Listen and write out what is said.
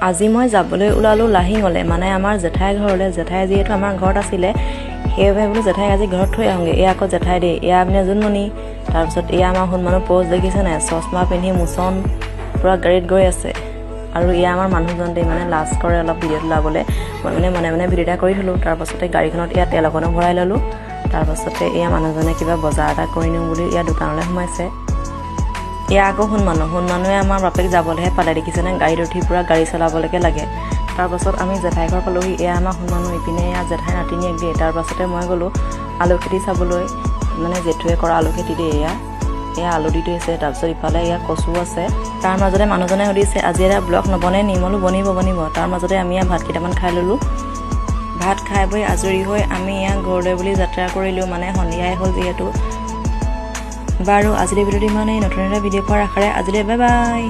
আজি মই যাবলৈ ওলালোঁ লাহিঙলৈ, মানে আমাৰ জেঠাই ঘৰলৈ। জেঠাই যিহেতু আমাৰ ঘৰত আছিলে, সেইবাবে বোলো জেঠাইক আজি ঘৰত থৈ আহোঁগৈ। এয়া আকৌ জেঠাই দেই, এয়া মানে জোনমণি। তাৰপিছত এয়া আমাৰ সোণমানুহ প'ষ্ট দেখিছে নাই, চশমা পিন্ধি মোচন পূৰা গাড়ীত গৈ আছে। আৰু এয়া আমাৰ মানুহজন দেই, মানে লাজ কৰে অলপ ভিডিঅ'ত ওলাবলৈ। মই মানে মনে মনে ভিডিঅ' এটা কৰি থ'লোঁ। তাৰপাছতে গাড়ীখনত এয়া তেল অকণো ভৰাই ল'লোঁ। তাৰপাছতে এয়া মানুহজনে কিবা বজাৰ এটা কৰি নিওঁ বুলি এয়া দোকানলৈ সোমাইছে। এয়া আকৌ সোণমানুহে আমাৰ বাপেক যাবলৈহে পালে, দেখিছেনে, গাড়ীত উঠি পূৰা গাড়ী চলাবলৈকে লাগে। তাৰপাছত আমি জেঠাই ঘৰ পালোঁহি। এয়া আমাৰ সোণমানুহ, ইপিনে এয়া জেঠাই নাতিনীয়েক দিয়ে। তাৰপাছতে মই গ'লোঁ আলু খেতি চাবলৈ, মানে জেঠুৱে কৰা আলু খেতি দিয়ে। এয়া আলু দি থৈছে। তাৰপিছত ইফালে এয়া কচু আছে। তাৰ মাজতে মানুহজনে সুধিছে আজি এটা ব্লগ নবনে নি? মই বোলো বনিব। তাৰ মাজতে আমি এয়া ভাত কেইটামান খাই ল'লোঁ। ভাত খাই বৈ আজৰি হৈ আমি এয়া ঘৰলৈ বুলি যাত্ৰা কৰিলোঁ, মানে সন্ধিয়াই হ'ল যিহেতু। বাৰু আজিলৈ ভিডিঅ'টো ইমানেই। নতুন এটা ভিডিঅ' পোৱাৰ আশাৰে আজিলৈ বাই বাই।